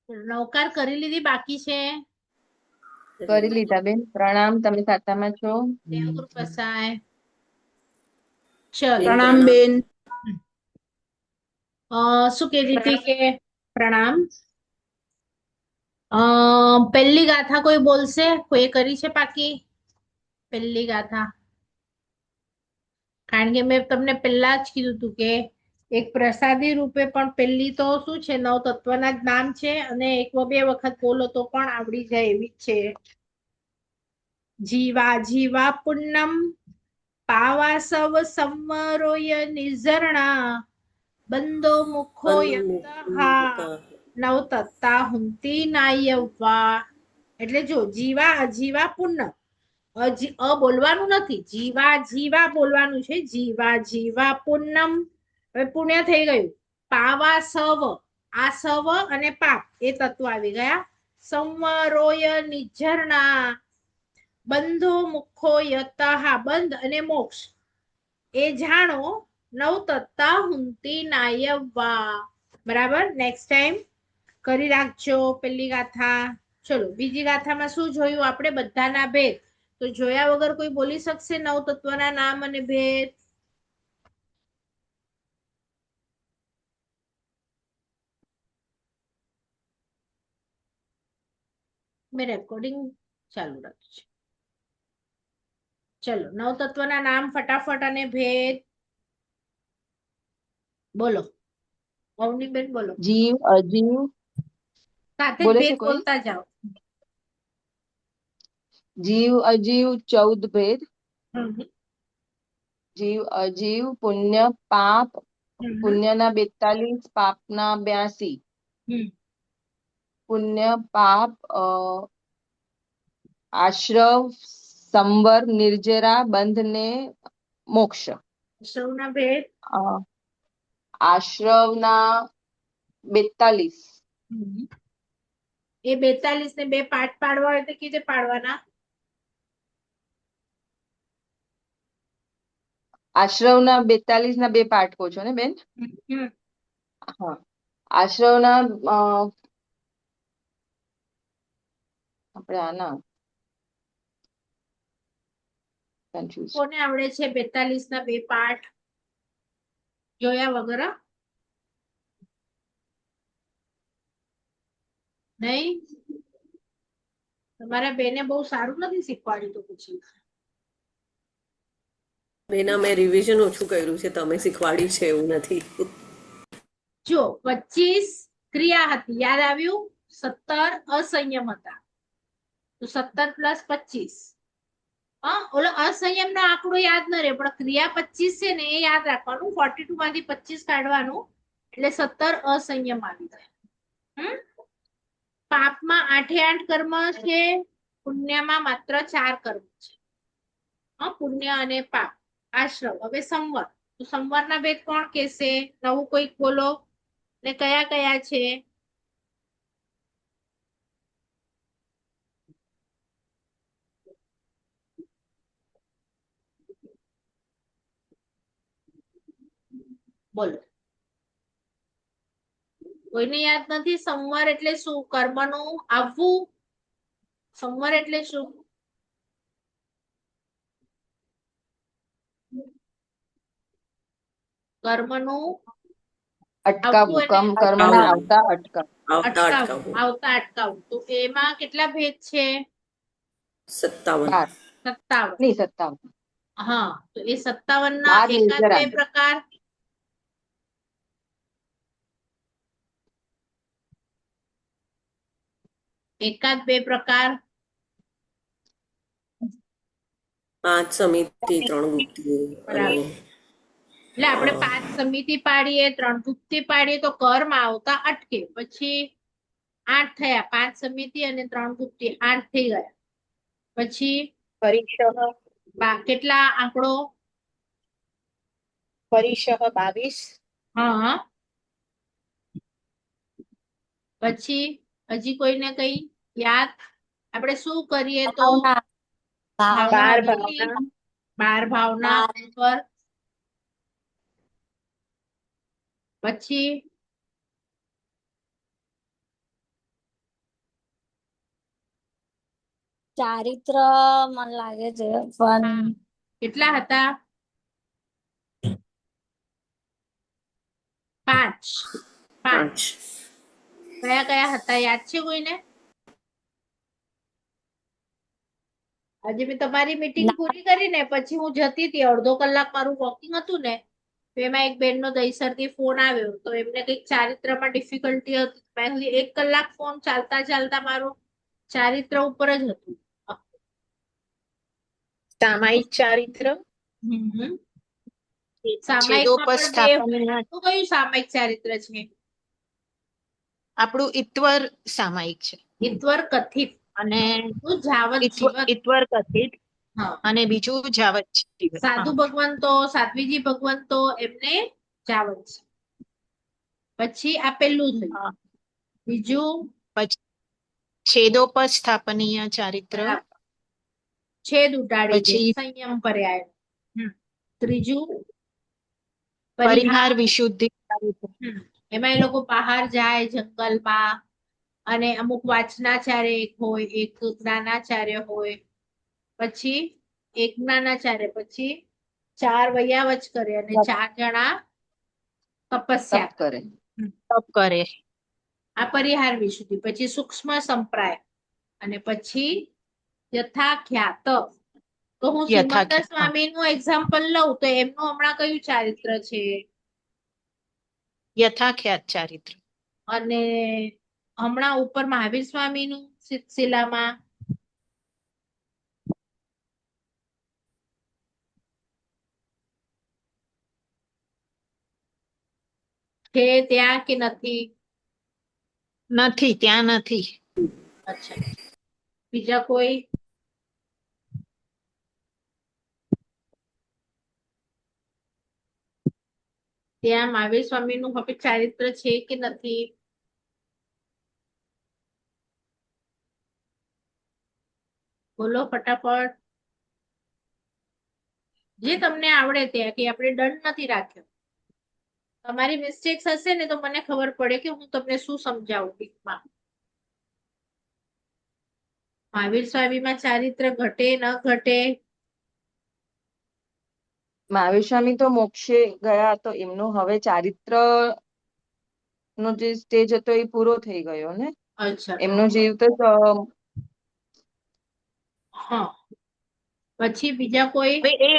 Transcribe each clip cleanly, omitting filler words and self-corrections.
નવકાર કરી લીધી, બાકી છે કરી લીધા બેન. પ્રણામ, તમે ખાતામાં છો? દેવગુરુ પસાય. ચલો પ્રણામ બેન. શું કહેતી હતી કે પ્રણામ. પહેલી ગાથા કોઈ બોલશે? કોઈ કરી છે પાકી પહેલી ગાથા? કારણ કે મેં તમને પહેલા જ કીધું હતું કે એક પ્રસાદી રૂપે પણ પહેલી તો શું છે, નવ તત્વના જ નામ છે અને એક બે વખત બોલો તો પણ આવડી જાય એવી જ છે. જીવા જીવા પુન્નમ પાવા સવ સંવરોય નિઝરણા બંધો મુખો યતઃ નવતત્તા હુંતી નાયવા. એટલે જો જીવા અજીવા પુન્નમ, અ બોલવાનું નથી, જીવા જીવા બોલવાનું છે. જીવા જીવા પુન્નમ, હવે પુણ્ય થઈ ગયું. પાવા સવ, આ સવ અને પાપ એ તત્વ આવી ગયા. સંવરોય નિઝરણા, બંધો મુખો યતઃ, બંધ અને મોક્ષ એ જાણો. નવ તત્તા હુંતી નાયવા. બરાબર, નેક્સ્ટ ટાઈમ કરી રાખજો પેલી ગાથા. ચલો બીજી ગાથામાં શું જોયું આપણે? બધાના ભેદ. તો જોયા વગર કોઈ બોલી શકશે નવ તત્વના નામ અને ભેદ? મેં રેકોર્ડિંગ ચાલુ રાખ્યું છે. ચલો નવ તત્વના નામ ફટાફટ અને ભેદ બોલો. અવનીબેન બોલો. જીવ, અજીવ. સાથે જ બોલે છે ભેદ કોઈ? બોલતા જાઓ. જીવ અજીવ 14 ભેદ. હમ જીવ અજીવ, પુણ્ય પાપ, હમ પુણ્યના 42, પાપના 82. હમ પુણ્ય પાપ, આશ્રવ, સંવર, નિર્જરા, બંધ ને મોક્ષ. સૌના ભેદ આશ્રવના 42. એ 42 ને બે પાઠ પાડવા હોય તો કીધે પાડવાના? આશ્રવના 42 ના બે પાઠ કહો છો ને બેન? હા, આશ્રવના આપણે આના કન્ફ્યુઝ. કોને આવડે છે 42 ના બે પાઠ જોયા વગર? નહીં? તમારા બેને બહુ સારું નથી શીખવાડ્યું તો પછી? બેના મેં રિવિઝન ઓછું કર્યું છે, તમે શીખવાડ્યું છે એવું નથી. જો 25 ક્રિયા હતી, યાદ આવ્યું? 17 અસંયમ હતા, તો 17 + 25. ઓલો અસંયમ નો આંકડો યાદ ન રહે, પણ ક્રિયા 25 છે ને એ યાદ રાખવાનું. 42 માંથી 25 કાઢવાનું એટલે 17 અસંયમ આવી જાય. પાપમાં 8 કર્મ છે, પુણ્યમાં માત્ર 4 કર્મ છે. પુણ્ય અને પાપ. આશ્રવ. હવે સંવર, તો સંવરના ભેદ કોણ કહેશે? નવું કોઈક બોલો ને કયા કયા છે? બોલો. કોઈને યાદ નથી? સંવર એટલે શું? કર્મનું આવવું. સંવર એટલે શું? કર્મનું અટકાવવું, કર્મને આવતા અટકાવવું. આવતા અટકાવવું. તો એમાં કેટલા ભેદ છે? 57. 57. નહીં, 57. હા, તો એ 57 ના એકાદ બે પ્રકાર. એકાદ બે પ્રકાર. 5 સમિતિ, 3 ગુપ્તિ અને એટલે આપણે 5 સમિતિ પાડીએ, 3 ગુપ્તિ પાડીએ તો કર્મ આવતા અટકે. પછી 8 થયા, 5 સમિતિ અને 3 ગુપ્તિ, 8 થઈ ગયા. પછી કેટલા આંકડો? પરિશઃ 22. હા, પછી હજી કોઈને કઈ યાદ? આપણે શું કરીએ તો? ભાવના. 12 ભાવના પર. પછી ચારિત્ર મને લાગે છે પણ કેટલા હતા? 5. 5 5. કયા કયા હતા યાદ છે કોઈને? આજે મેં તમારી મીટિંગ પૂરી કરી ને પછી હું જતી હતી, અડધો કલાક મારું વોકિંગ હતું ને, તો એમાં એક બેનનો દહીસરથી ફોન આવ્યો, તો એમને કંઈક ચારિત્રમાં ડિફિકલ્ટી હતી. મેં કીધું 1 કલાક ફોન ચાલતા ચાલતા મારું ચારિત્ર ઉપર જ હતું. સામાયિક ચારિત્ર, હમ સામાયિકમાં પણ 2 તો કયું સામાયિક ચારિત્ર છે? આપણું ઈત્વર સામાયિક છે ઈત્વર કથિત અને જાવત જીવત. ઈત્વર કથિત હા, અને બીજું જાવત જીવત. સાધુ ભગવંતો, સાધ્વીજી ભગવંતો એમને જાવત છે. પછી આ પેલું થયું. હા. બીજું પછી છેદોપસ્થાપનીય ચારિત્ર, છેદ ઉટાડી દે, પછી સંયમ પર્યાય. ત્રીજું પરિહાર વિશુદ્ધિ ચારિત્ર. એમાં એ લોકો બહાર જાય જંગલમાં, અને અમુક વાચનાચાર્ય એક હોય, એક જ્ઞાનાચાર્ય હોય, પછી એક જ્ઞાનાચાર્ય, પછી 4 વૈયાવચ કરે અને 4 જણા તપસ્યા કરે. તપ કરે. આ પરિહાર વિશુદ્ધિ. પછી સૂક્ષ્મ સંપ્રાય, અને પછી યથાખ્યાત. તો હું સિમંદર સ્વામીનું એક્ઝામ્પલ લઉં તો એમનું હમણાં કયું ચારિત્ર છે? યથાખ્યાત ચારિત્ર. અને હમણાં ઉપર મહાવીર સ્વામીનું શિલામાં છે ત્યાં કે નથી? નથી, ત્યાં નથી. અચ્છા, બીજા કોઈ? ત્યાં મહાવીર સ્વામીનું હવે ચારિત્ર છે કે નથી? બોલો ફટાફટ. જે તમને આવડે ત્યાં, કે આપણે દંડ નથી રાખ્યો. તમારી મિસ્ટેક્સ હશે ને તો મને ખબર પડે કે હું તમને શું સમજાવું ડીપમાં. મહાવીર સ્વામીમાં ચારિત્ર ઘટે ન ઘટે? મહાવીર સ્વામી તો મોક્ષે ગયા, તો એમનું હવે ચારિત્ર નો જે સ્ટેજ હતો એ પૂરો થઈ ગયો ને. અચ્છા, એમનો જીવ તો હા. પછી બીજા કોઈ? હવે એ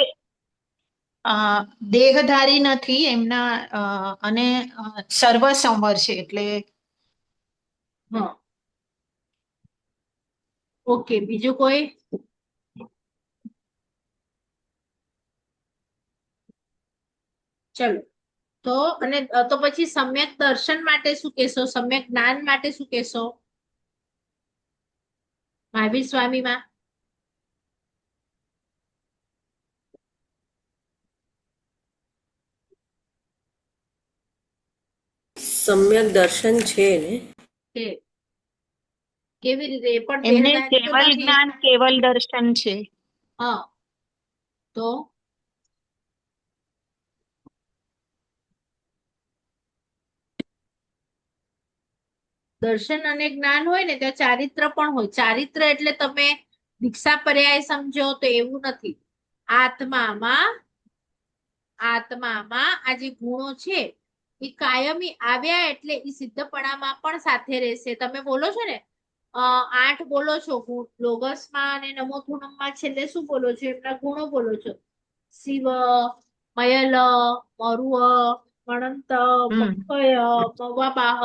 દેહધારી નથી એમના, અને સર્વસંવર છે એટલે. હા, ઓકે. બીજું કોઈ? ચલો, તો અને તો પછી સમ્યક દર્શન માટે શું કહેશો? સમ્યક જ્ઞાન માટે શું કહેશો મહાવીર સ્વામીમાં? સમ્યક દર્શન છે ને. કેવી રીતે? એ પણ એમને દેહધારી તો કેવલ નથી. જ્ઞાન, કેવલ દર્શન છે. હા, તો દર્શન અને જ્ઞાન હોય ને ત્યાં ચારિત્ર પણ હોય. ચારિત્ર એટલે તમે દીક્ષા પર્યાય સમજો તો એવું નથી. આત્મામાં આ જે ગુણો છે એ કાયમી આવ્યા એટલે એ સિદ્ધપણામાં પણ સાથે રહેશે. તમે બોલો છો ને 8 બોલો છો, લોગસમાં અને નમોથુણમમાં છેલ્લે શું બોલો છો? એમના ગુણો બોલો છો. શિવ, મયલ, મરુવ, મણંત, મખય, મવાબાહ.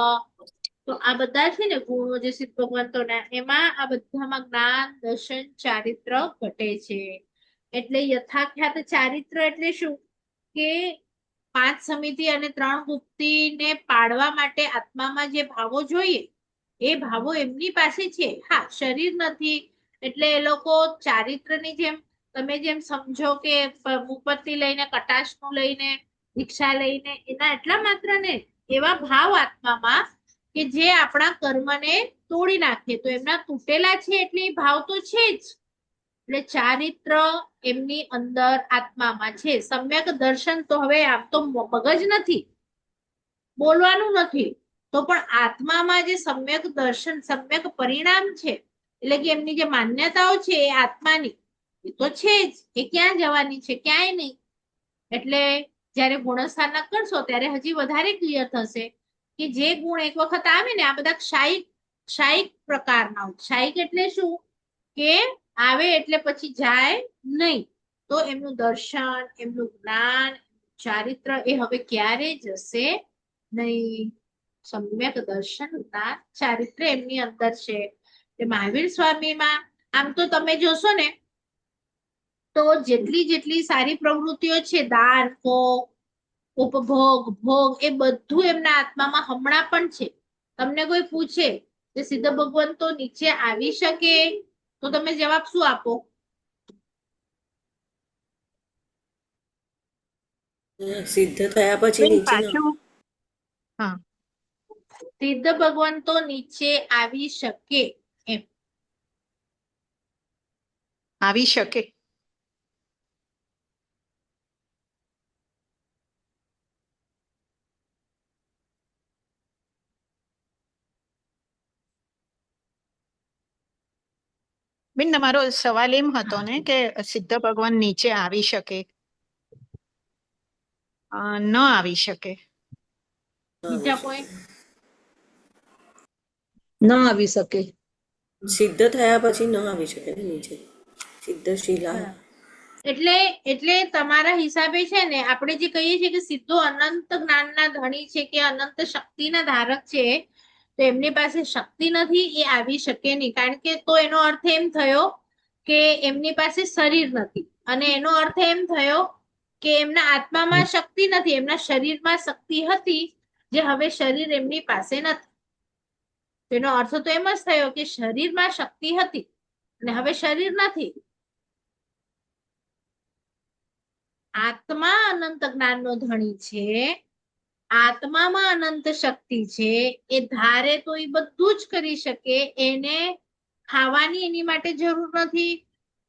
તો આ બધા છે ને ગુણો જે સિદ્ધ ભગવંતોના, એમાં આ બધામાં જ્ઞાન, દર્શન, ચારિત્ર ઘટે છે. એટલે યથાખ્યાત ચારિત્ર એટલે શું? કે 5 સમિતિ અને 3 ગુપ્તિને પાડવા માટે આત્મામાં જે ભાવો જોઈએ એ ભાવો એમની પાસે છે. હા, શરીર નથી એટલે એ લોકો ચારિત્રની જેમ તમે જેમ સમજો કે મુપત્તિ લઈને, કટાશનું લઈને, દીક્ષા લઈને, એના એટલા માત્ર ને એવા ભાવ આત્મામાં કે જે આપણા કર્મને તોડી નાખે. તો એમના તૂટેલા છે એટલે એ ભાવ તો છે જ. એટલે ચારિત્ર એમની અંદર આત્મામાં છે. સમ્યક દર્શન તો હવે આમ તો મગજ નથી, બોલવાનું નથી, તો પણ આત્મામાં જે સમ્યક દર્શન, સમ્યક પરિણામ છે એટલે કે એમની જે માન્યતાઓ છે એ આત્માની એ તો છે જ, એ ક્યાં જવાની છે? ક્યાંય નહીં. એટલે જ્યારે ગુણસ્થાનક કરશો ત્યારે હજી વધારે ક્લિયર થશે કે જે ગુણ એક વખત આવે ને, આ બધા ક્ષાયિક પ્રકારના. ક્ષાયિક એટલે શું? કે આવે એટલે પછી જાય નહીં. તો એમનું દર્શન, એમનું જ્ઞાન, ચારિત્ર એ હવે ક્યારે જશે નહીં. સમ્યક દર્શન, જ્ઞાન, ચારિત્ર એમની અંદર છે. મહાવીર સ્વામીમાં આમ તો તમે જોશો ને તો જેટલી સારી પ્રવૃત્તિઓ છે, દાન, ઉપભોગ, ભોગ, એ બધું એમના આત્મામાં હમણાં પણ છે. તમને કોઈ પૂછે કે સિદ્ધ ભગવાન તો નીચે આવી શકે, તો તમે જવાબ શું આપો? સિદ્ધ થયા પછી નીચે હા, સિદ્ધ ભગવાન તો નીચે આવી શકે એમ. આવી શકે. બેન, તમારો સવાલ એમ હતો ને કે સિદ્ધ ભગવાન નીચે આવી શકે? ન આવી શકે. બીજા કોઈ? ન આવી શકે. સિદ્ધ થયા પછી ન આવી શકે ને નીચે. સિદ્ધ શીલા. એટલે તમારા હિસાબે છે ને, આપણે જે કહીએ છીએ કે સિદ્ધો અનંત જ્ઞાનના ધણી છે કે અનંત શક્તિના ધારક છે, તો એમની પાસે શક્તિ નથી, એ આવી શકે નહીં. કારણ કે તો એનો અર્થ એમ થયો કે એમની પાસે શરીર નથી, અને એનો અર્થ એમ થયો કે એમના આત્મામાં શક્તિ નથી, એમના શરીરમાં શક્તિ હતી, જે હવે શરીર એમની પાસે નથી. તેનો અર્થ તો એમ જ થયો કે શરીરમાં શક્તિ હતી અને હવે શરીર નથી. આત્મા અનંત જ્ઞાનનો ધણી છે, આત્મામાં અનંત શક્તિ છે, એ ધારે તો એ બધું જ કરી શકે. એને ખાવાની એની માટે જરૂર નથી,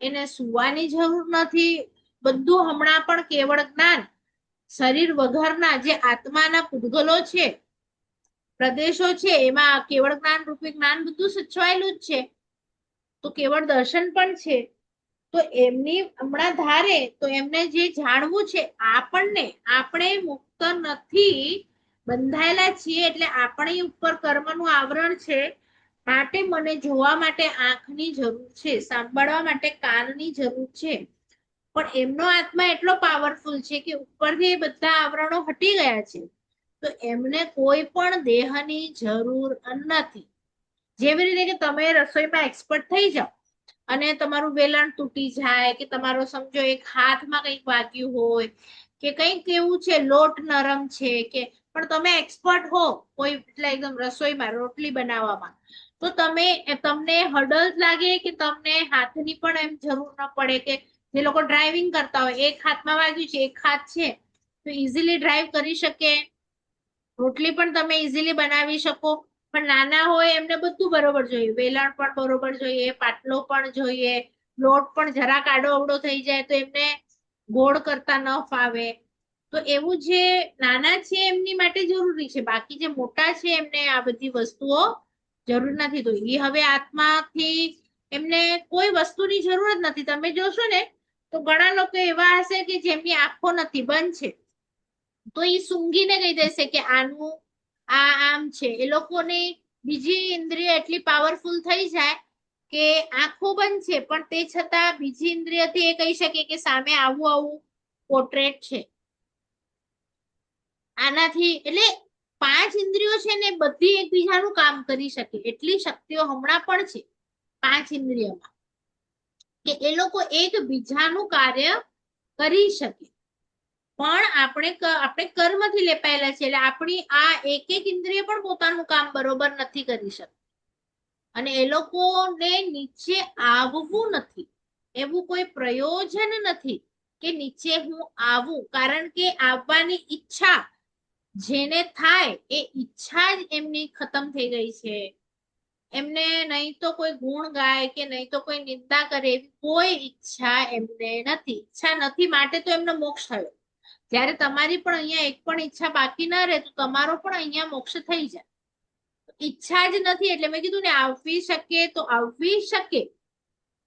એને સુવાની જરૂર નથી. બધું હમણાં પણ કેવળ જ્ઞાન, શરીર વગરના જે આત્માના પૂતગલો છે, પ્રદેશો છે, એમાં કેવળ જ્ઞાન રૂપી જ્ઞાન બધું સચવાયેલું જ છે. તો કેવળ દર્શન પણ છે. તો એમની હમણાં ધારે તો એમને જે જાણવું છે, આપણે મુક્ત નથી, બંધાયેલા છીએ. એટલે આપણી ઉપર કર્મનું આવરણ છે, માટે મને જોવા માટે આંખની જરૂર છે, સાંભળવા માટે કાનની જરૂર છે. પણ એમનો આત્મા એટલો પાવરફુલ છે કે ઉપરથી એ બધા આવરણો હટી ગયા છે, તો એમને કોઈ પણ દેહની જરૂર નથી. જેવી રીતે કે તમે રસોઈમાં એક્સપર્ટ થઈ જાઓ અને તમારું વેલણ તૂટી જાય, કે તમારો સમજો એક હાથમાં કંઈક વાગ્યું હોય, કે કંઈક એવું છે, લોટ નરમ છે, કે પણ તમે એક્સપર્ટ હો કોઈ એટલે એકદમ રસોઈમાં રોટલી બનાવવામાં, તો તમને હડલ લાગે કે તમને હાથની પણ એમ જરૂર ન પડે. કે જે લોકો ડ્રાઇવિંગ કરતા હોય, એક હાથમાં વાગ્યું છે, એક હાથ છે, તો ઇઝીલી ડ્રાઈવ કરી શકે, રોટલી પણ તમે ઇઝીલી બનાવી શકો. પણ નાના હોય એમને બધું બરોબર જોઈએ, વેલણ પણ બરોબર જોઈએ, પાટલો પણ જોઈએ, લોટ પણ જરાક આડો અવડો થઈ જાય તો એમને ગોળ કરતા ન ફાવે. તો એવું જે નાના છે એમની માટે જરૂરી છે, બાકી જે મોટા છે એમને આ બધી વસ્તુઓ જરૂર નથી. તો એ હવે આત્માથી એમને કોઈ વસ્તુની જરૂર જ નથી. તમે જોશો ને તો ઘણા લોકો એવા હશે કે જેમની આંખો નથી, બંધ છે, તો એ સૂંઘીને કહી દેશે કે આનું આ આમ છે. એ લોકોની બીજી ઇન્દ્રિય એટલી પાવરફુલ થઈ જાય કે આંખો બંધ છે, પણ તે છતાં બીજી ઇન્દ્રિયથી એ કહી શકે કે સામે આવું પોર્ટ્રેટ છે. આનાથી એટલે 5 ઇન્દ્રિયો છે ને, બધી એકબીજાનું કામ કરી શકે, એટલી શક્તિઓ હમણાં પણ છે 5 ઇન્દ્રિયોમાં, કે એ લોકો એકબીજાનું કાર્ય કરી શકે. પણ આપણે કર્મથી લેપાયેલા છે, એટલે આપણી આ એક ઇન્દ્રિય પણ પોતાનું કામ બરોબર નથી કરી શકતી. અને એ લોકોને નીચે આવવું નથી, એવું કોઈ પ્રયોજન નથી કે નીચે હું આવું. કારણ કે આવવાની ઈચ્છા જેને થાય એ ઈચ્છા જ એમની ખતમ થઈ ગઈ છે. એમને નહીં તો કોઈ ગુણ ગાય કે નહીં તો કોઈ નિંદા કરે, એવી કોઈ ઈચ્છા એમને નથી. ઈચ્છા નથી માટે તો એમનો મોક્ષ થયો. જ્યારે તમારી પણ અહીંયા એક પણ ઈચ્છા બાકી ન રહે તો તમારો પણ અહીંયા મોક્ષ થઈ જાય. ઈચ્છા જ નથી એટલે મેં કીધું ને આવવી શકે તો આવવી શકે.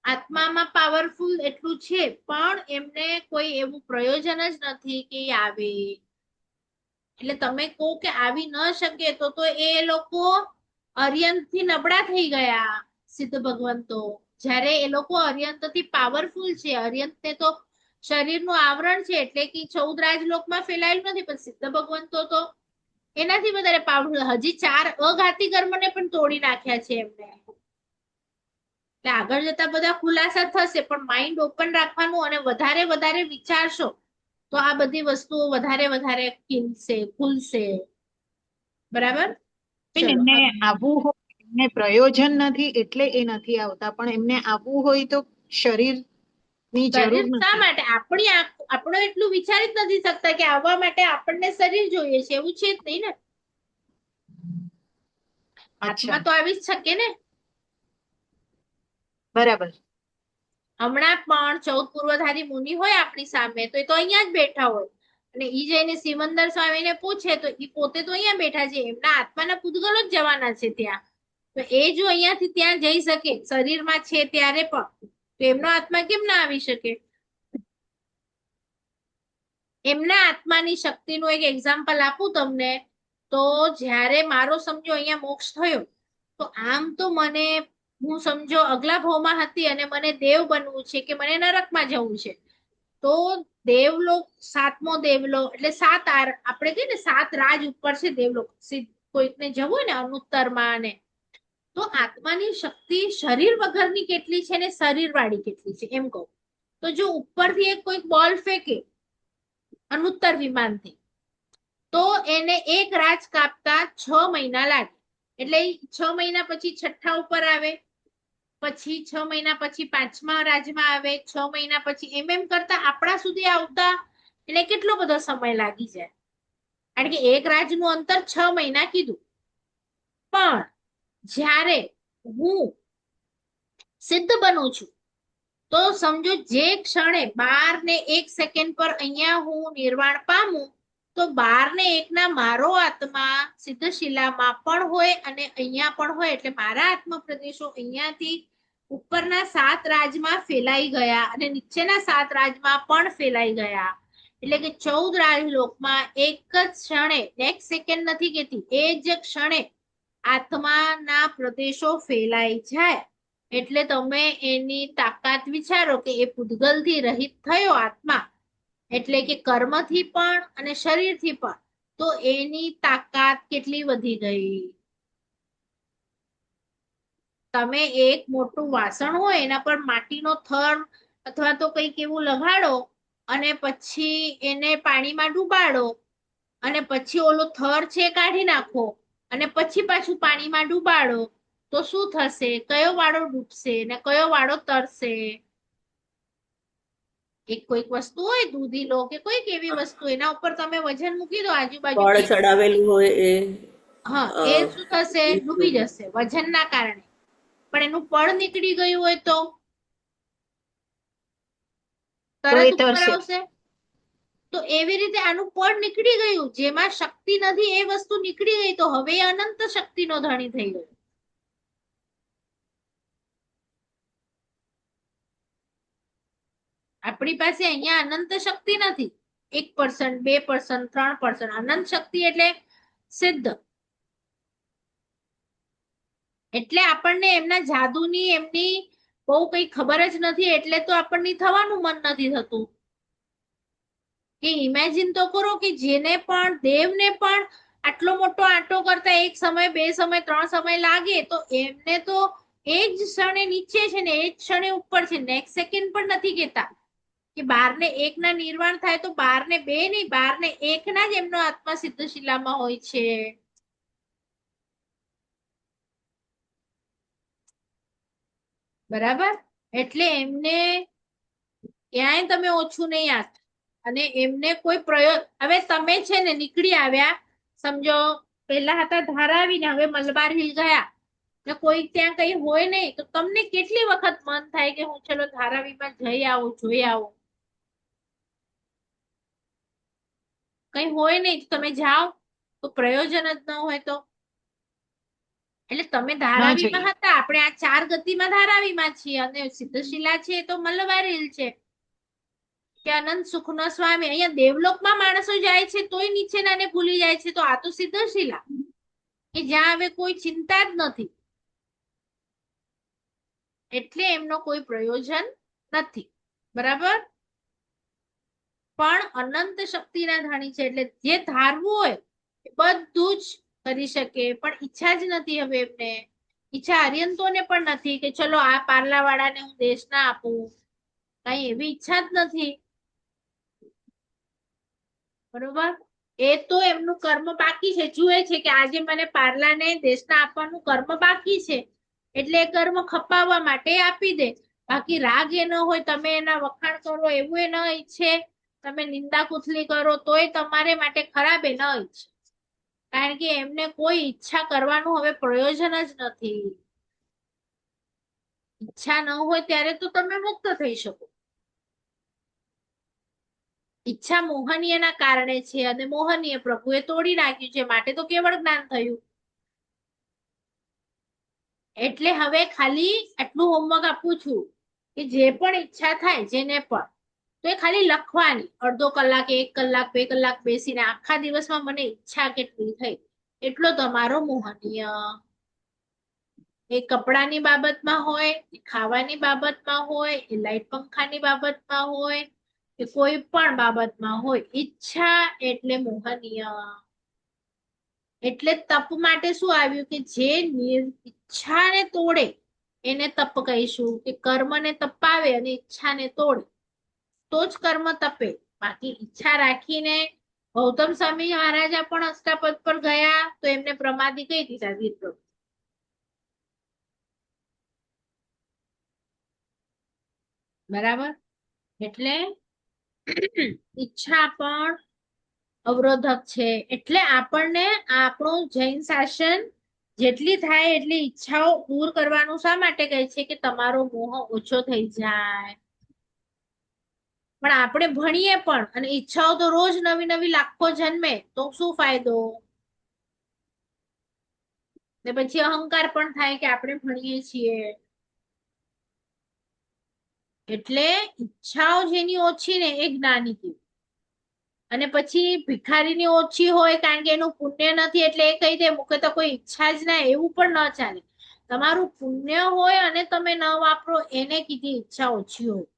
આત્મામાં પાવરફુલ એટલું છે પણ એમને કોઈ એવું પ્રયોજન જ નથી કે ઈ આવે. એટલે તમે કહો કે આવી ન શકે તો એ લોકો અર્યંત થી નબળા થઈ ગયા સિદ્ધ ભગવંતો. જ્યારે એ લોકો અર્યંત થી પાવરફુલ છે. અર્યંત ને તો શરીરનું આવરણ છે એટલે કે 14 રાજલોકમાં ફેલાયેલું નથી, પણ સિદ્ધ ભગવંતો તો એનાથી વધારે પાવરફુલ. હજી 4 અઘાતી કર્મને પણ તોડી નાખ્યા છે એમને. એટલે આગળ જતા બધા ખુલાસા થશે, પણ માઇન્ડ ઓપન રાખવાનું અને વધારે વધારે વિચારશો તો આ બધી વસ્તુઓ વધારે વધારે ખુલશે. બરાબર. બેન, ચલો એમને હવે આવવું હોય, એમને પ્રયોજન નથી એટલે એ નથી આવતા, પણ એમને આવવું હોય તો શરીરની જરૂર શરીર શા નથી. માટે? આપણો એટલું વિચારી જ નથી શકતા કે આવવા માટે આપણને શરીર જોઈએ છે, એવું છે જ નહીં ને. અચ્છા, આત્મા તો આવી જ શકે ને. બરાબર. હમણાં પણ 14 પૂર્વધારી મુનિ હોય આપણી સામે તો એ તો અહીંયા જ બેઠા હોય, અને ઈ જઈને સિમંદર સ્વામીને પૂછે તો ઈ પોતે તો અહીંયા બેઠા છે. એમના આત્માના પૂતગલો જ જવાના છે ત્યાં. તો એ જો અહીંયાથી ત્યાં જઈ શકે શરીરમાં છે ત્યારે પણ, તો એમનો આત્મા કેમ ના આવી શકે? એમના આત્માની શક્તિનું એક એક્ઝામ્પલ આપું તમને. તો જ્યારે મારો સમજો અહીંયા મોક્ષ થયો, તો આમ તો મને, હું સમજો અગલા ભાવમાં હતી અને મને દેવ બનવું છે કે મને નરકમાં જવું છે, તો દેવલોક, 7મો દેવલોક એટલે આપણે કહીએ ને 7 રાજ ઉપર છે દેવલોક. કોઈકને જવું હોય ને અનુત્તરમાં ને, તો આત્માની શક્તિ શરીર વગરની કેટલી છે ને શરીર વાળી કેટલી છે એમ કહું. તો જો ઉપરથી એક કોઈક બોલ ફેંકે અનુત્તર વિમાનથી, તો એને એક રાજ કાપતા 6 મહિના લાગે. એટલે 6 મહિના પછી છઠ્ઠા ઉપર આવે, પછી 6 મહિના પછી 5મા રાજમાં આવે, 6 મહિના પછી એમ કરતા આપણા સુધી આવતા એટલે કેટલો બધો સમય લાગી જાય. કારણ કે એક રાજનું અંતર 6 મહિના કીધું. પણ જ્યારે હું સિદ્ધ બનું છું તો સમજો જે ક્ષણે 12 ને 1 સેકન્ડ પર અહીંયા હું નિર્વાણ પામું, તો 12 ને 1 ના મારો આત્મા સિદ્ધશિલામાં પણ હોય અને અહીંયા પણ હોય. એટલે મારા આત્મા પ્રદેશો અહીંયાથી ઉપરના 7 રાજમાં ફેલાઈ ગયા અને નીચેના 7 રાજમાં પણ ફેલાઈ ગયા. એટલે કે 14 રાજલોકમાં એક જ ક્ષણે, નેક્સ્ટ સેકન્ડ નથી કેતી, એ જ ક્ષણે આત્માના પ્રદેશો ફેલાઈ જાય. એટલે તમે એની તાકાત વિચારો કે એ પૂતગલથી રહિત થયો આત્મા, એટલે કે કર્મથી પણ અને શરીરથી પણ, તો એની તાકાત કેટલી વધી ગઈ. તમે એક મોટું વાસણ હોય એના પર માટીનો થર અથવા તો કંઈક એવું લગાડો અને પછી એને પાણીમાં ડૂબાડો અને પછી ઓલો થર છે કાઢી નાખો અને પછી પાછું પાણીમાં ડૂબાડો, તો શું થશે? કયો વાળો ડૂબશે ને કયો વાળો તરશે? એક કોઈક વસ્તુ હોય, દૂધી લો કે કોઈક એવી વસ્તુ, એના ઉપર તમે વજન મૂકી દો આજુબાજુ ફળ થી, ચડાવેલું હોય એ હા, અ, એ શું થશે? ડૂબી જશે વજનના કારણે. પણ એનું પડ નીકળી ગયું હોય તો તો તરત એ ઉપર તરશે. આવશે. તો એવી રીતે આનું પડ નીકળી ગયું, જેમાં શક્તિ નથી એ વસ્તુ નીકળી ગઈ, તો હવે એ અનંત શક્તિનો ધણી થઈ ગયો. આપણી પાસે અહીંયા અનંત શક્તિ નથી. 1%, 2%, 3%. અનંત શક્તિ એટલે સિદ્ધ. એટલે આપણને એમના જાદુની, એમની બહુ કઈ ખબર જ નથી, એટલે તો આપણને થવાનું મન નથી થતું. કે ઇમેજિન તો કરો કે જેને પણ, દેવને પણ આટલો મોટો આંટો કરતા 1 સમય, 2 સમય, 3 સમય લાગે, તો એમને તો એ જ ક્ષણે નીચે છે ને એ જ ક્ષણે ઉપર છે. નેક્સ્ટ સેકન્ડ પણ નથી કેતા કે 12 ને 1 ના નિર્વાણ થાય તો 12 ને 2 નહીં, 12 ને 1 ના જ એમનો આત્મા સિદ્ધશિલામાં હોય છે. બરાબર. એટલે એમને ક્યાંય તમે ઓછું નહીં આપ. અને એમને કોઈ પ્રયોગ, હવે તમે છે ને નીકળી આવ્યા, સમજો પેલા હતા ધારાવીને, હવે મલબાર હિલ ગયા ને કોઈ ત્યાં કઈ હોય નહીં, તો તમને કેટલી વખત મન થાય કે હું ચલો ધારાવીમાં જઈ આવું, જોઈ આવું? કઈ હોય નહીં, તમે જાઓ તો પ્રયોજન જ ન હોય તો એટલે તમે ન ધારાવીમાં જોઈએ. હતા, આપણે આ 4 ગતિમાં ધારાવીમાં છીએ, અને સિદ્ધશિલા છે તો મલબાર હિલ છે કે અનંત સુખનો સ્વામી. અહીંયા દેવલોકમાં માણસો જાય છે તોય નીચેનાને ભૂલી જાય છે, તો આ તો સિદ્ધશિલા કે જ્યાં હવે કોઈ ચિંતા જ નથી, એટલે એમનો કોઈ પ્રયોજન નથી. બરાબર? પણ અનંત શક્તિના ધણી છે, એટલે જે ધારવું હોય એ બધું જ કરી શકે, પણ ઈચ્છા જ નથી હવે એમને. ઈચ્છા આર્યંતોને પણ નથી કે ચલો આ પાર્લા વાળાને હું દેશ ના આપું, કઈ એવી ઈચ્છા જ નથી. બરોબર? એ તો એમનું કર્મ બાકી છે, જુએ છે કે આજે મને પાર્લાને દેશના આપવાનું કર્મ બાકી છે, એટલે એ કર્મ ખપાવવા માટે આપી દે. બાકી રાગ એ ન હોય, તમે એના વખાણ કરો એવું એ ન ઈચ્છે, તમે નિંદા કુથલી કરો તોય તમારે માટે ખરાબ એ ન ઈચ્છે, કારણ કે એમને કોઈ ઈચ્છા કરવાનું હવે પ્રયોજન જ નથી. ઈચ્છા ન હોય ત્યારે તો તમે મુક્ત થઈ શકો. ઈચ્છા મોહનીયના કારણે છે, અને મોહનીય પ્રભુએ તોડી નાખ્યું છે, માટે તો કેવળ જ્ઞાન થયું. એટલે હવે ખાલી આટલું હોમવર્ક આપું છું કે જે પણ ઈચ્છા થાય જેને પણ, તો એ ખાલી લખવાની. અડધો કલાક, 1 કલાક, 2 કલાક બેસીને આખા દિવસમાં મને ઈચ્છા કેટલી થઈ, એટલો તમારો મોહનીય. એ કપડાની બાબતમાં હોય, એ ખાવાની બાબતમાં હોય, એ લાઈટ પંખાની બાબતમાં હોય, કે કોઈ પણ બાબતમાં હોય, ઈચ્છા એટલે મોહનીય. એટલે તપ માટે શું આવ્યું કે જે ઈચ્છાને તોડે એને તપ કહીશું, કે કર્મને તપાવે અને ઈચ્છાને તોડે તો જ કર્મ તપે. બાકી ઈચ્છા રાખીને ગૌતમ સ્વામી મહારાજા પણ અષ્ટાપદ પર ગયા તો એમને પ્રમાદી કહી દીધા વીર. બરાબર? એટલે ઈચ્છા પણ અવરોધક છે. એટલે આપણને આપણું જૈન શાસન જેટલી થાય એટલી ઈચ્છાઓ દૂર કરવાનું શા માટે કહે છે કે તમારો મોહ ઓછો થઈ જાય. પણ આપણે ભણીએ પણ અને ઈચ્છાઓ તો રોજ નવી નવી લાખો જન્મે, તો શું ફાયદો? ને પછી અહંકાર પણ થાય કે આપણે ભણીએ છીએ. એટલે ઈચ્છાઓ જેની ઓછી ને એ જ્ઞાની કહેવાય. અને પછી ભિખારીની ઓછી હોય કારણ કે એનું પુણ્ય નથી, એટલે એ કહી દે મુકે તો કોઈ ઈચ્છા જ ના, એવું પણ ન ચાલે. તમારું પુણ્ય હોય અને તમે ન વાપરો એને કીધી ઈચ્છા ઓછી હોય.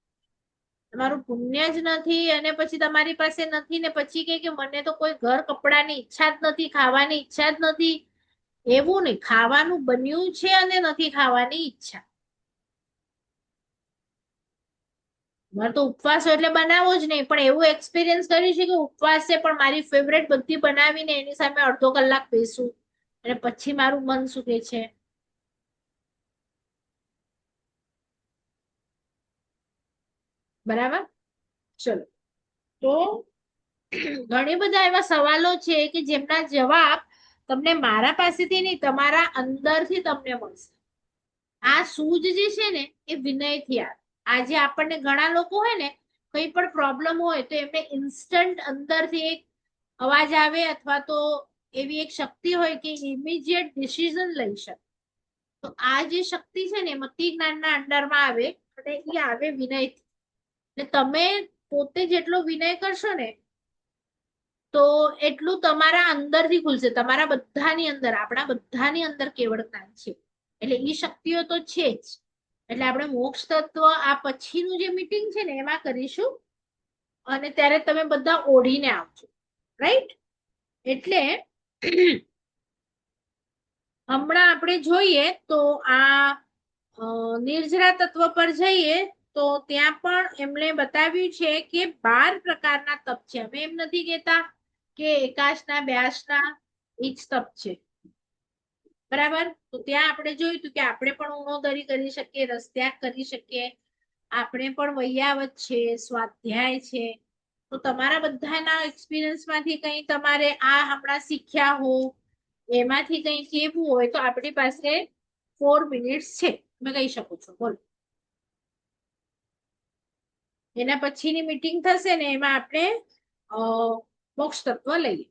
તમારું પુણ્ય જ નથી અને પછી તમારી પાસે નથી ને પછી કે મને તો કોઈ ઘર કપડાની ઈચ્છા જ નથી, ખાવાની ઈચ્છા જ નથી, એવું નહીં. ખાવાનું બન્યું છે અને નથી ખાવાની ઈચ્છા. મારે તો ઉપવાસ હોય એટલે બનાવો જ નહીં, પણ એવું એક્સપિરિયન્સ કર્યું છે કે ઉપવાસ છે પણ મારી ફેવરેટ બધી બનાવીને એની સામે અડધો કલાક બેસું અને પછી મારું મન શું કે છે. બરાબર? ચલો, તો ઘણી બધા એવા સવાલો છે કે જેમના જવાબ તમને મારા પાસેથી નહીં, તમારા અંદરથી તમને મળશે. આ સૂઝ જે છે ને એ વિનયથી આવે. આજે આપણને ઘણા લોકો હોય ને, કઈ પણ પ્રોબ્લેમ હોય તો એમને ઇન્સ્ટન્ટ અંદરથી એક અવાજ આવે અથવા તો એવી એક શક્તિ હોય કે ઇમિડિયેટ ડિસિઝન લઈ શકે. તો આ જે શક્તિ છે ને મતિ જ્ઞાનના અંડરમાં આવે, અને એ આવે વિનયથી. ને તમે પોતે જેટલો વિનય કરશો ને તો એટલું તમારા અંદરથી ખુલશે. તમારા બધાની અંદર, આપણા બધાની અંદર કેવળ જ્ઞાન છે, એટલે એ શક્તિઓ તો છે જ. એટલે આપણે મોક્ષ તત્વ આ પછીનું જે મીટિંગ છે ને એમાં કરીશું, અને ત્યારે તમે બધા ઓઢીને આવજો. રાઈટ? એટલે હમણાં આપણે જોઈએ તો આ નિર્જરા તત્વ પર જઈએ તો ત્યાં પણ એમણે બતાવ્યું છે કે 12 પ્રકારના તપ છે. અમે એમ નથી કહેતા કે એકાશના બ્યાસના એ જ તપ છે. બરાબર? તો ત્યાં આપણે જોયું હતું કે આપણે પણ ઉણોદરી કરી શકીએ, રસત્યાગ કરી શકીએ, આપણે પણ વૈયાવત છે, સ્વાધ્યાય છે. તો તમારા બધાના એક્સપિરિયન્સ માંથી કંઈ તમારે આ હમણાં શીખ્યા હો એમાંથી કંઈ કહેવું હોય તો આપણી પાસે 4 મિનિટ્સ છે, તમે કહી શકો છો. બોલો. એના પછીની મીટિંગ થશે ને એમાં આપણે મોક્ષ તત્વ લઈએ.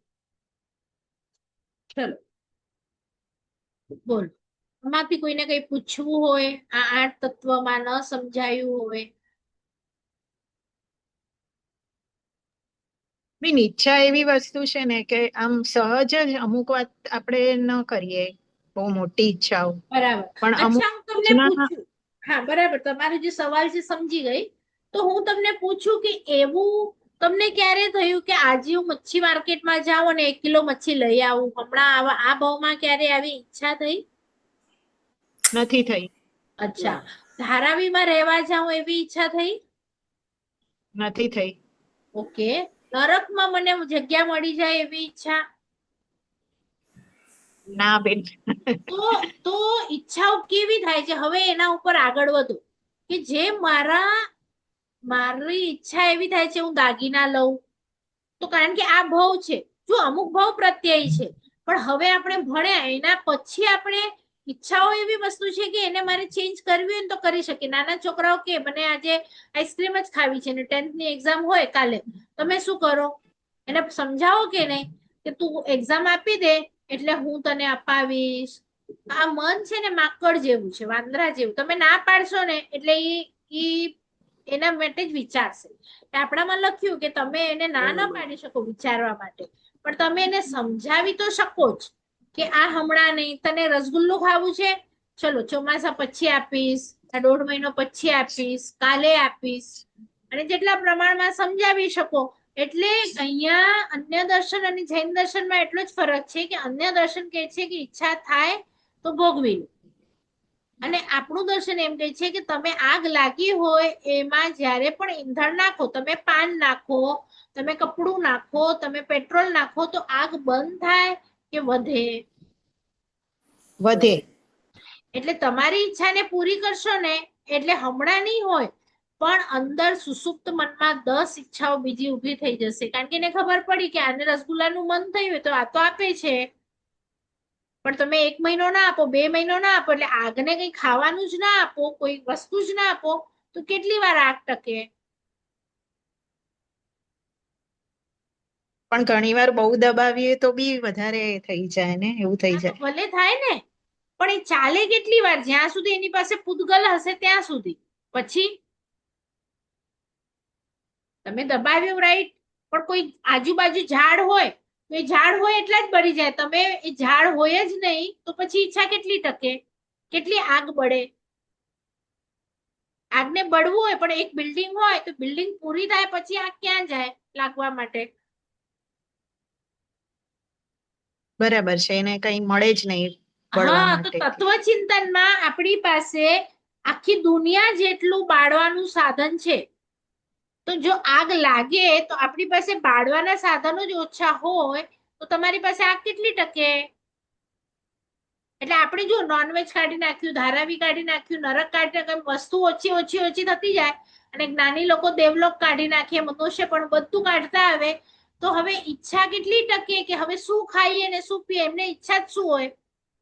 ચલો, બોલો. આમાંથી કોઈને કઈ પૂછવું હોય, આ 8 તત્વમાં ન સમજાયું હોય? બેન, ઈચ્છા એવી વસ્તુ છે ને કે આમ સહજ જ અમુક વાત આપણે ન કરીએ, બહુ મોટી ઈચ્છાઓ, બરાબર. પણ અમુક અચ્છા, હું તમને યોજના પૂછું. હા, બરાબર, તમારો જે સવાલ છે સમજી ગઈ. તો હું તમને પૂછું કે એવું તમને ક્યારે થયું કે આજે હું મચ્છી માર્કેટમાં જાઉં અને 1 કિલો મચ્છી લઈ આવું? હમણાં આ ભાવમાં ક્યારે આવી ઈચ્છા થઈ? નથી થઈ. અચ્છા. ના. ધારાવીમાં રહેવા જાઉં એવી ઈચ્છા થઈ? નથી થઈ. ઓકે. નરકમાં મને જગ્યા મળી જાય એવી ઈચ્છા? ના બેન. તો તો ઈચ્છાઓ કેવી થાય છે? હવે એના ઉપર આગળ વધો કે જે મારી ઈચ્છા એવી થાય છે હું દાગીના લઉં, તો કારણ કે આ ભાવ છે, જો અમુક ભાવ પ્રત્યય છે, પણ હવે આપણે ભણ્યા એના પછી આપણે ઈચ્છાઓ એવી વસ્તુ છે કે એને મારે ચેન્જ કરવી હોય ને તો કરી શકીએ. નાના છોકરાઓ કે મને આજે આઈસ્ક્રીમ જ ખાવી છે ને 10th ની એક્ઝામ હોય કાલે, તમે શું કરો? એને સમજાવો કે નહીં કે તું એક્ઝામ આપી દે એટલે હું તને અપાવીશ. આ મન છે ને માકડ જેવું છે, વાંદરા જેવું. તમે ના પાડશો ને એટલે ઈ એના માટે જ વિચારશે. આપણામાં લખ્યું કે તમે એને ના પાડી શકો વિચારવા માટે, પણ તમે એને સમજાવી તો શકો જ કે આ હમણાં નહીં, તને રસગુલ્લું ખાવું છે, ચલો ચોમાસા પછી આપીશ, આ 1.5 મહિનો પછી આપીશ, કાલે આપીશ, અને જેટલા પ્રમાણમાં સમજાવી શકો. એટલે અહીંયા અન્ય દર્શન અને જૈન દર્શનમાં એટલો જ ફરક છે કે અન્ય દર્શન કહે છે કે ઈચ્છા થાય તો ભોગવી લો, અને આપણું દર્શન એમ કહે છે કે તમે આગ લાગી હોય એમાં જ્યારે પણ ઈંધણ નાખો, તમે પાન નાખો, તમે કપડું નાખો, તમે પેટ્રોલ નાખો, તો આગ બંધ થાય કે વધે? વધે. એટલે તમારી ઈચ્છાને પૂરી કરશો ને એટલે હમણાં નહીં હોય, પણ અંદર સુસુપ્ત મનમાં 10 ઈચ્છાઓ બીજી ઊભી થઈ જશે. કારણ કે એને ખબર પડી કે આને રસગુલ્લાનું મન થયું હોય તો આ તો આપે છે, પણ તમે 1 મહિનો ના આપો, 2 મહિનો ના આપો, એટલે આગને કઈ ખાવાનું જ ના આપો, કોઈ વસ્તુ જ ના આપો, તો કેટલી વાર આગ ટકે? પણ ઘણીવાર બહુ દબાવીએ તો બી વધારે થઈ જાય ને, એવું થઈ આ તો જાય. ભલે થાય ને, પણ એ ચાલે કેટલી વાર? જ્યાં સુધી એની પાસે પૂતગલ હશે ત્યાં સુધી. પછી તમે દબાવ્યું રાઈટ, પણ કોઈ આજુબાજુ ઝાડ હોય તો એ ઝાડ હોય એટલા જ બળી જાય. તમે એ ઝાડ હોય જ નહીં તો પછી ઈચ્છા કેટલી ટકે? કેટલી આગ બળે? આગને બળવું હોય પણ એક બિલ્ડિંગ હોય તો બિલ્ડિંગ પૂરી થાય પછી આગ ક્યાં જાય લાગવા માટે? બરાબર છે, એને કઈ મળે જ નહીં બળવા હા, તો માટે. તત્વચિંતનમાં આપણી પાસે આખી દુનિયા જેટલું બાળવાનું સાધન છે. તો જો આગ લાગે તો આપણી પાસે બાળવાના સાધનો જ ઓછા હોય તો તમારી પાસે આગ કેટલી ટકે? એટલે આપણે જો નોનવેજ કાઢી નાખ્યું, ધારાવી કાઢી નાખ્યું, નરક કાઢી નાખ્યું, વસ્તુ ઓછી ઓછી ઓછી થતી જાય, અને જ્ઞાની લોકો દેવલોક કાઢી નાખીએ, મનુષ્ય પણ બધું કાઢતા આવે, તો હવે ઈચ્છા કેટલી ટકે કે હવે શું ખાઈએ ને શું પીએ? એમને ઈચ્છા જ શું હોય?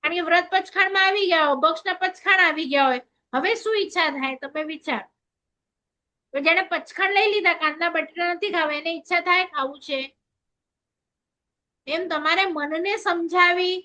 કારણ કે વ્રત પચખાણમાં આવી ગયા હોય, ભક્ષના પચખાણ આવી ગયા હોય, હવે શું ઈચ્છા થાય? તમે વિચાર. તો જેને પચખાણ લઈ લીધા, કાંદા બટેટા નથી ખાવા, એને ઈચ્છા થાય ખાવું છે? એમ તમારે મનને સમજાવી